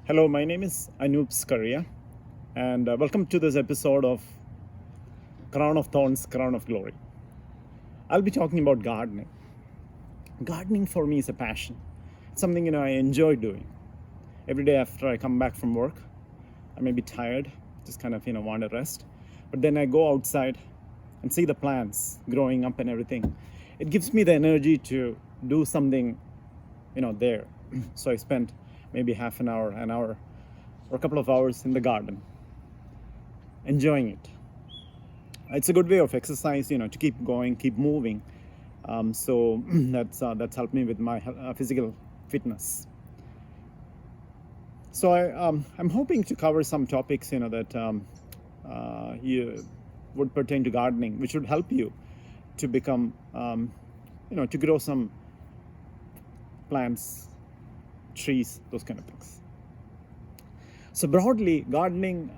Hello, my name is Anup Kudakkasseril, and welcome to this episode of Crown of Thorns, Crown of Glory. I'll be talking about gardening. Gardening for me is a passion. It's something I enjoy doing. Every day after I come back from work, I may be tired, just kind of want to rest, but then I go outside and see the plants growing up and everything. It gives me the energy to do something, there. So I spend maybe half an hour, or a couple of hours in the garden, enjoying it. It's a good way of exercise, to keep going, keep moving. So that's helped me with my physical fitness. So I'm hoping to cover some topics, that you would pertain to gardening, which would help you to become, to grow some plants, trees, those kind of things. So broadly, gardening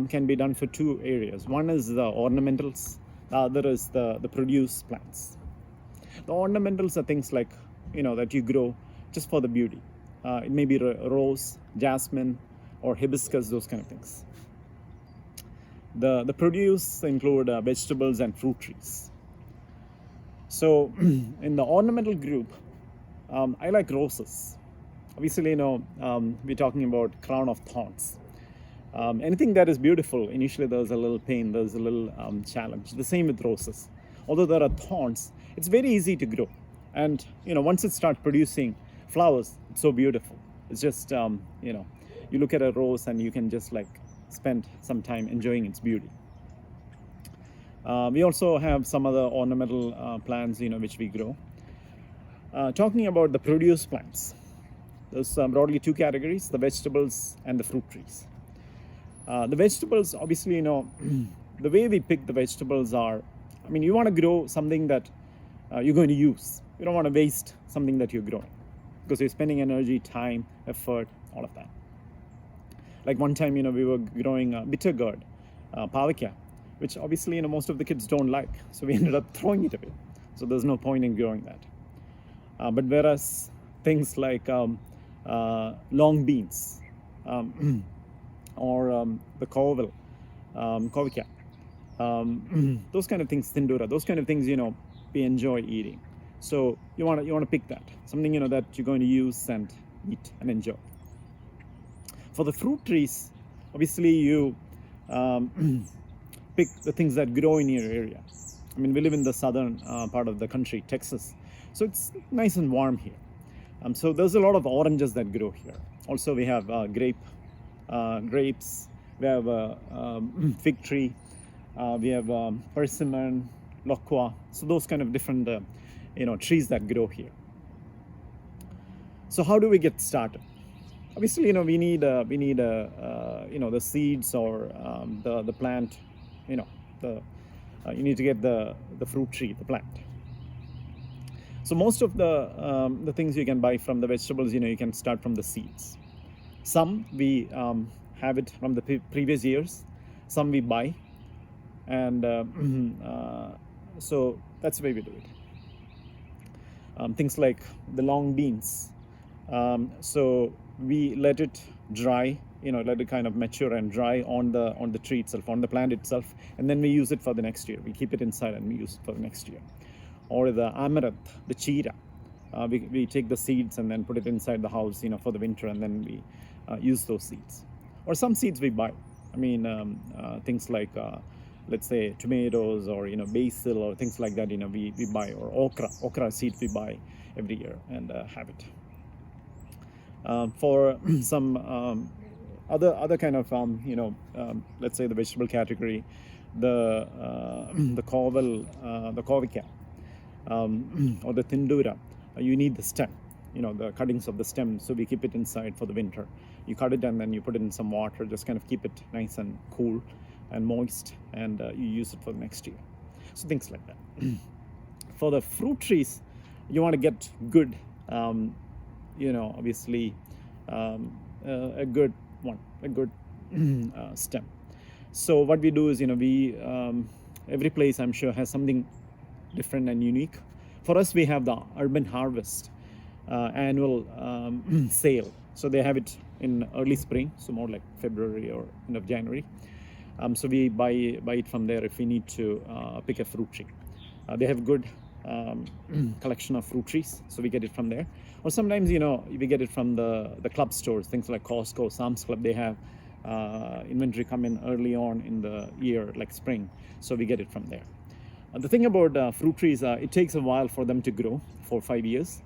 can be done for two areas. One is the ornamentals, the other is the produce plants. The ornamentals are things like, that you grow just for the beauty. It may be rose, jasmine, or hibiscus, those kind of things. The produce include vegetables and fruit trees. So in the ornamental group, I like roses. Obviously, we're talking about crown of thorns. Anything that is beautiful, initially there's a little pain, there's a little challenge. The same with roses. Although there are thorns, it's very easy to grow. And, once it starts producing flowers, it's so beautiful. It's just, you look at a rose and you can just spend some time enjoying its beauty. We also have some other ornamental plants, which we grow. Talking about the produce plants, there's broadly two categories, the vegetables and the fruit trees. The vegetables, obviously, the way we pick the vegetables are, you want to grow something that you're going to use. You don't want to waste something that you're growing because you're spending energy, time, effort, all of that. Like one time, we were growing bitter gourd, pavikya, which obviously, most of the kids don't like. So we ended up throwing it away. So there's no point in growing that. But whereas things like long beans or the koval, kovikya, those kind of things, tindura, those kind of things, we enjoy eating. So you want to pick that, something, that you're going to use and eat and enjoy. For the fruit trees, obviously you pick the things that grow in your area. We live in the southern part of the country, Texas. So it's nice and warm here. So there's a lot of oranges that grow here. Also, we have grapes. We have a fig tree. We have persimmon, lokwa. So those kind of different, trees that grow here. So how do we get started? Obviously, we need the seeds or the plant. You need to get the fruit tree, the plant. So most of the things you can buy from the vegetables, you can start from the seeds. Some we have it from the previous years. Some we buy, and so that's the way we do it. Things like the long beans. So we let it dry, let it kind of mature and dry on the tree itself, on the plant itself, and then we use it for the next year. We keep it inside and we use it for the next year. Or the amaranth, the chira. We take the seeds and then put it inside the house, for the winter, and then we use those seeds. Or some seeds we buy. Things like, let's say, tomatoes or, basil or things like that, we buy. Or okra seeds we buy every year and have it. For some other kind of, let's say the vegetable category, the koval, the kovikya, or the tindura, you need the stem, the cuttings of the stem. So we keep it inside for the winter. You cut it and then you put it in some water, just kind of keep it nice and cool and moist, and you use it for the next year. So things like that. For the fruit trees, you want to get good, obviously a good one, a good stem. So what we do is, we every place I'm sure has something different and unique. For us, we have the Urban Harvest annual sale So they have it in early spring, so more like February or end of January. So we buy it from there if we need to pick a fruit tree. They have good collection of fruit trees, so we get it from there. Or sometimes, we get it from the club stores, things like Costco, Sam's Club. They have inventory come in early on in the year, like spring, so we get it from there. The thing about fruit trees, it takes a while for them to grow, 4 or 5 years,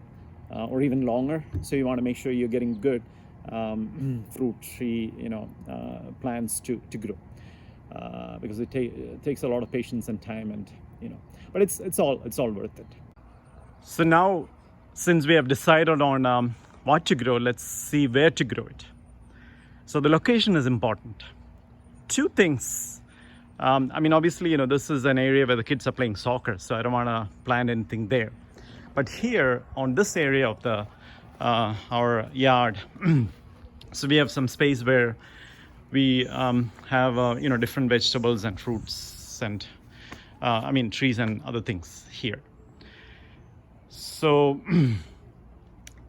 or even longer. So you want to make sure you're getting good fruit tree, plants to grow, because it takes a lot of patience and time, and but it's all worth it. So now, since we have decided on what to grow, let's see where to grow it. So the location is important. Two things. Obviously, this is an area where the kids are playing soccer, so I don't want to plant anything there. But here on this area of the our yard, so we have some space where we have different vegetables and fruits and trees and other things here. So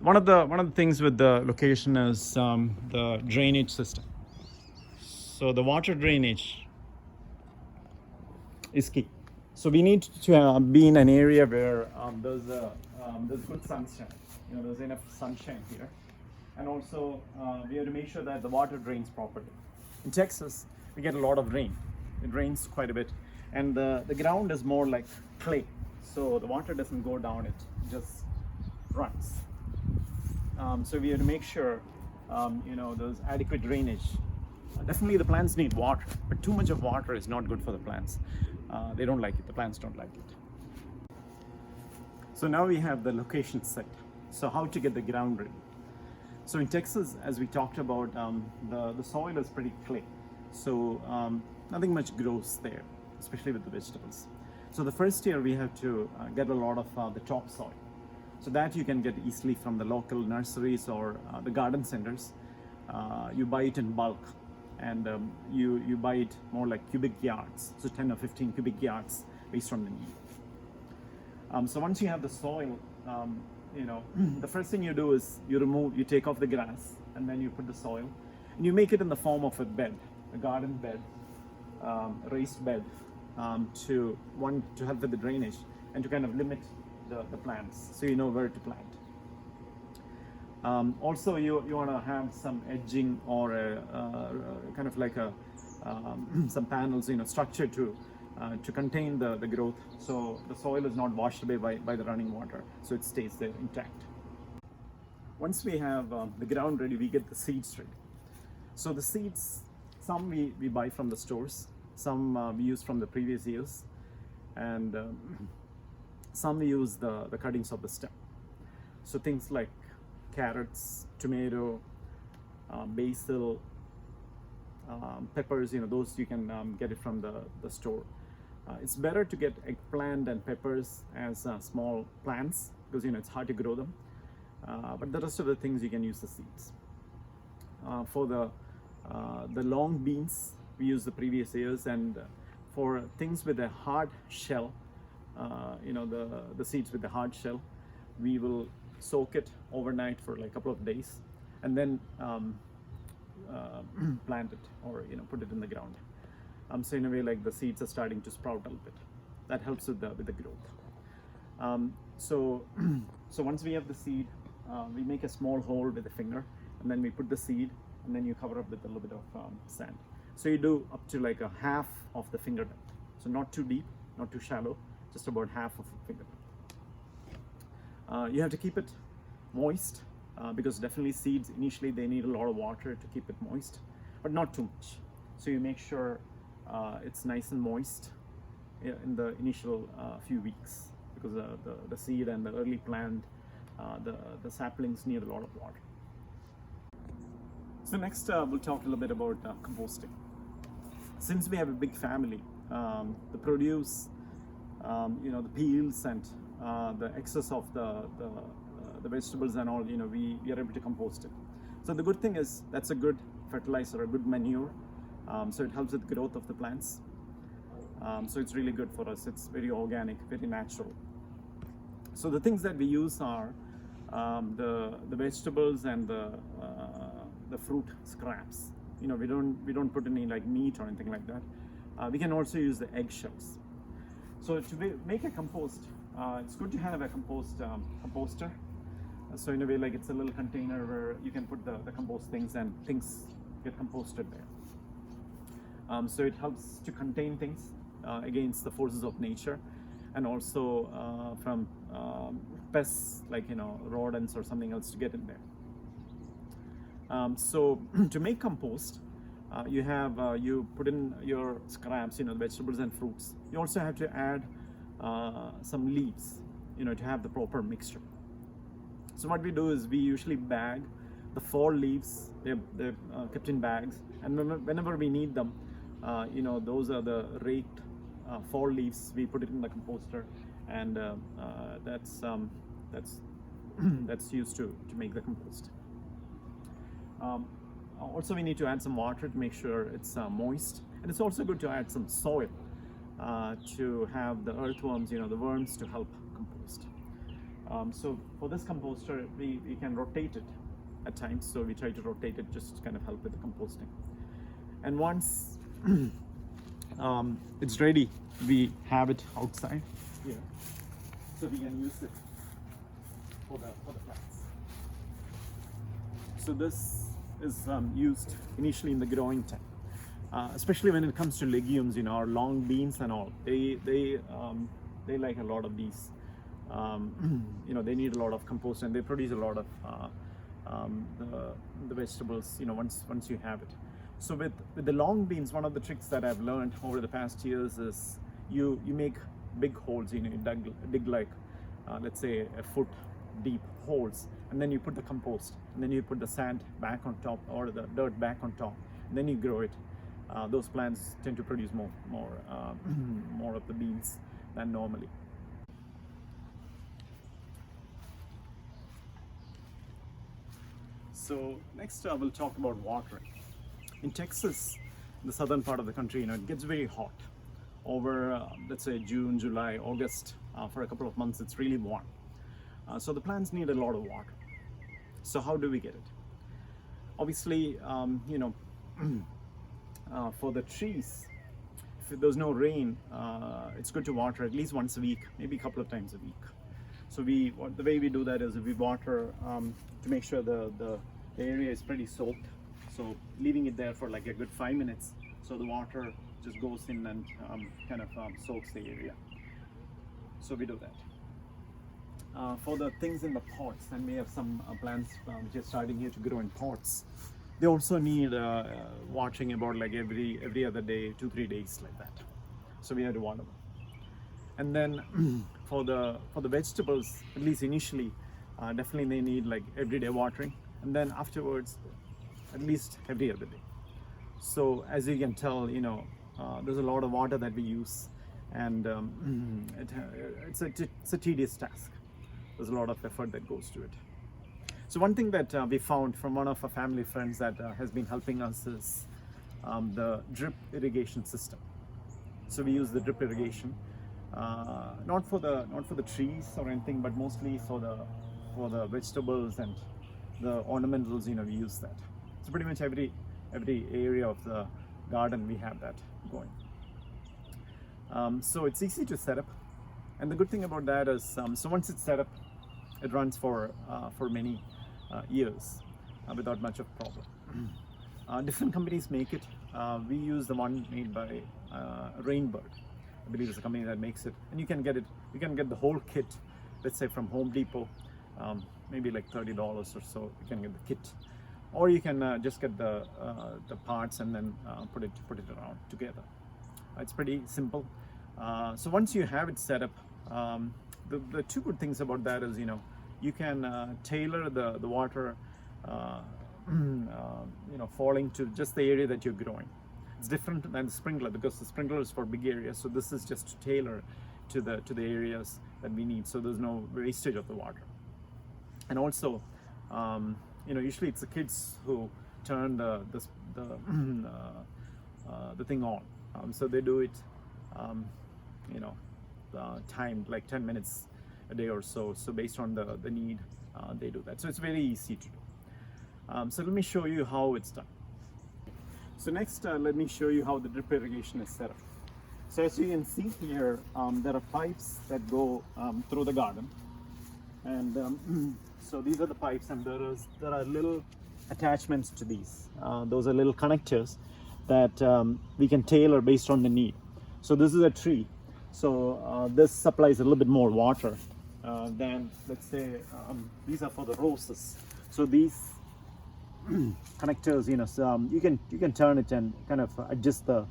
one of the things with the location is the drainage system. So the water drainage is key. So we need to be in an area where there's good sunshine. There's enough sunshine here, and also we have to make sure that the water drains properly. In Texas, we get a lot of rain. It rains quite a bit, and the ground is more like clay, so the water doesn't go down; it just runs. So we have to make sure there's adequate drainage. Definitely the plants need water, but too much of water is not good for the plants. They don't like it. The plants don't like it. So now we have the location set. So how to get the ground ready? So in Texas, as we talked about, the soil is pretty clay. So nothing much grows there, especially with the vegetables. So the first year we have to get a lot of the topsoil. So that you can get easily from the local nurseries or the garden centers. You buy it in bulk, and you buy it more like cubic yards, so 10 or 15 cubic yards based on the need. So once you have the soil, the first thing you do is you take off the grass, and then you put the soil, and you make it in the form of a bed, a garden bed, raised bed, to help with the drainage and to kind of limit the plants, so you know where to plant. Also, you want to have some edging or kind of like some panels, structure to contain the growth, so the soil is not washed away by the running water, so it stays there intact. Once we have the ground ready, we get the seeds ready. So the seeds, some we buy from the stores, some we use from the previous years, and some we use the cuttings of the stem. So things like carrots, tomato, basil, peppers, those you can get it from the store. It's better to get eggplant and peppers as small plants, because it's hard to grow them, but the rest of the things you can use the seeds. For the long beans, we use the previous years, and for things with a hard shell, the seeds with the hard shell, we will soak it overnight for like a couple of days, and then plant it, or put it in the ground. So in a way, like, the seeds are starting to sprout a little bit. That helps with the growth. So once we have the seed, we make a small hole with a finger, and then we put the seed, and then you cover up with a little bit of sand. So you do up to like a half of the finger depth. So not too deep, not too shallow, just about half of a finger depth. You have to keep it moist, because definitely seeds initially they need a lot of water to keep it moist, but not too much. So you make sure it's nice and moist in the initial few weeks, because the seed and the early plant, the saplings need a lot of water. So next we'll talk a little bit about composting. Since we have a big family, the produce, the peels and the excess of the vegetables and all, we are able to compost it. So the good thing is that's a good fertilizer, a good manure. So it helps with the growth of the plants. So it's really good for us. It's very organic, very natural. So the things that we use are the vegetables and the the fruit scraps. We don't put any like meat or anything like that. We can also use the eggshells. So to make a compost, it's good to have a composter. So in a way, like it's a little container where you can put the compost things, and things get composted there. So it helps to contain things against the forces of nature, and also from pests like rodents or something else to get in there. So to make compost, you put in your scraps, the vegetables and fruits. You also have to add some leaves, to have the proper mixture. So what we do is we usually bag the fall leaves. They're kept in bags, and whenever we need them, those are the raked fall leaves. We put it in the composter, and that's that's used to make the compost. Also, we need to add some water to make sure it's moist, and it's also good to add some soil to have the earthworms, the worms, to help compost. So for this composter, we can rotate it at times, so we try to rotate it just to kind of help with the composting. And once it's ready, we have it outside here, so we can use it for the plants. So this is used initially in the growing time, especially when it comes to legumes, our long beans and all. They like a lot of these. They need a lot of compost, and they produce a lot of the vegetables. Once you have it. So with the long beans, one of the tricks that I've learned over the past years is you make big holes. You dig like let's say a foot deep holes, and then you put the compost, and then you put the sand back on top, or the dirt back on top, and then you grow it. Those plants tend to produce more of the beans than normally. So next we'll talk about watering. In Texas, the southern part of the country, it gets very hot. Over let's say June, July, August, for a couple of months, it's really warm. So the plants need a lot of water. So how do we get it? Obviously, for the trees, if there's no rain, it's good to water at least once a week, maybe a couple of times a week. So the way we do that is we water to make sure the area is pretty soaked. So leaving it there for like a good 5 minutes, so the water just goes in and kind of soaks the area. So we do that. For the things in the pots, and we have some plants which are starting here to grow in pots. They also need watering about like every other day, 2-3 days, like that. So we have to water them. And then for the vegetables, at least initially, definitely they need like everyday watering, and then afterwards, at least every other day. So as you can tell, there's a lot of water that we use, and it's a tedious task. There's a lot of effort that goes to it. So one thing that we found from one of our family friends that has been helping us is the drip irrigation system. So we use the drip irrigation, not for the trees or anything, but mostly for the vegetables and the ornamentals. We use that. So pretty much every area of the garden we have that going. So it's easy to set up, and the good thing about that is so once it's set up, it runs for many years without much of a problem. Different companies make it. We use the one made by Rainbird. I believe it's a company that makes it, and you can get it. You can get the whole kit, let's say from Home Depot, maybe like $30 or so. You can get the kit, or you can just get the parts and then put it around together. It's pretty simple. So once you have it set up, the two good things about that is you can tailor the water falling to just the area that you're growing. It's different than the sprinkler, because the sprinkler is for big areas. So this is just to tailor to the areas that we need. So there's no wastage of the water. And also, usually it's the kids who turn the thing on. So they do it, timed like 10 minutes a day or so. So based on the need, they do that. So it's very easy to do. So let me show you how it's done. So next, let me show you how the drip irrigation is set up. So as you can see here, there are pipes that go through the garden, and so these are the pipes, and there are little attachments to these. Those are little connectors that we can tailor based on the need. So this is a tree, so this supplies a little bit more water than, let's say, these are for the roses. So these connectors, so, you can turn it and kind of adjust the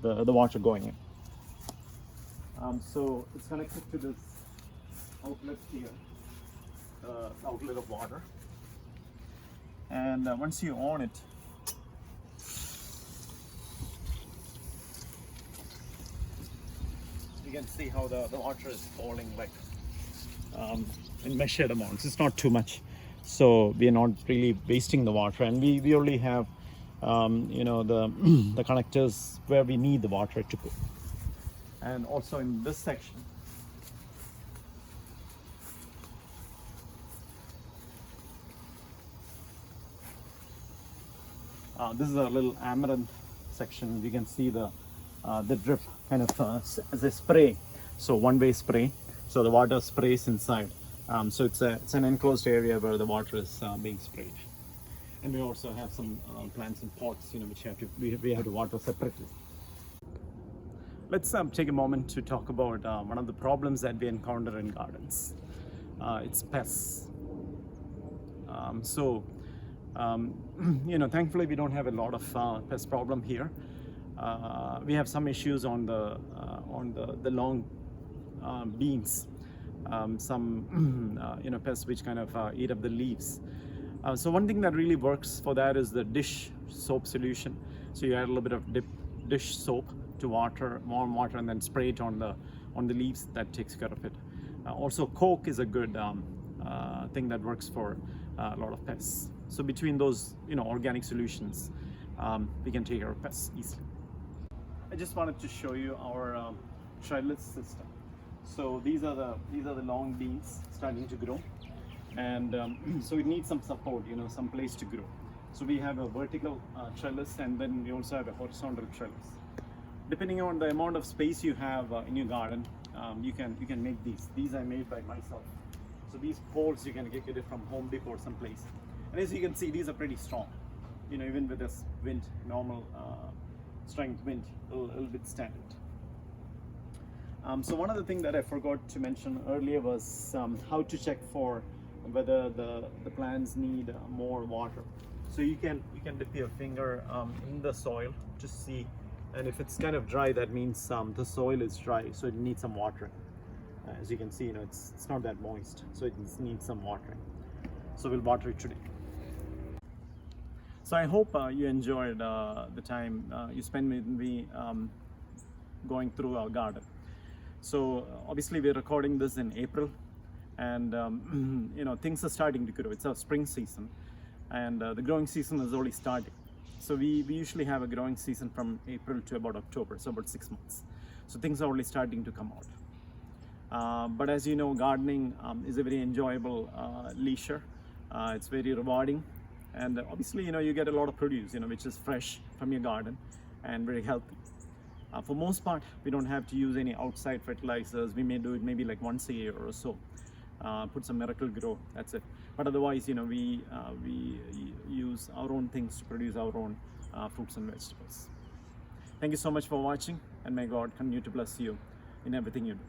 water going in. So it's connected to this outlet here, outlet of water, and once you on it, you can see how the water is falling, like in measured amounts. It's not too much, so we are not really wasting the water, and we only have the connectors where we need the water to go. And also in this section, this is a little amaranth section. You can see the drip kind of as a spray, so one-way spray, so the water sprays inside. So it's an enclosed area where the water is being sprayed. And we also have some plants in pots, which we have to water separately. Let's take a moment to talk about one of the problems that we encounter in gardens. It's pests. Thankfully we don't have a lot of pest problem here. We have some issues on the long beans. Some pests which kind of eat up the leaves. So one thing that really works for that is the dish soap solution. So you add a little bit of dish soap to warm water, and then spray it on the leaves. That takes care of it. Also, Coke is a good thing that works for a lot of pests. So between those organic solutions, we can take care of pests easily. I just wanted to show you our trellis system. So these are the long beans starting to grow, and so it needs some support, some place to grow. So we have a vertical trellis, and then we also have a horizontal trellis. Depending on the amount of space you have in your garden, you can make these. These I made by myself. So these poles you can get it from Home Depot or someplace. And as you can see, these are pretty strong. Even with this wind, normal strength wind, it'll withstand it. So one of the things that I forgot to mention earlier was how to check for whether the plants need more water. So you can dip your finger in the soil to see, and if it's kind of dry, that means the soil is dry, so it needs some watering. As you can see, it's not that moist, so it needs some watering. So we'll water it today. So I hope you enjoyed the time you spent with me going through our garden. So obviously we're recording this in April, and things are starting to grow. It's our spring season, and the growing season is already starting. So we usually have a growing season from April to about October, so about 6 months. So things are already starting to come out. But as you know, gardening is a very enjoyable leisure. It's very rewarding, and obviously you get a lot of produce, which is fresh from your garden and very healthy. For most part, we don't have to use any outside fertilizers. We may do it maybe like once a year or so. Put some Miracle Grow, that's it. But otherwise, we use our own things to produce our own fruits and vegetables. Thank you so much for watching, and may God continue to bless you in everything you do.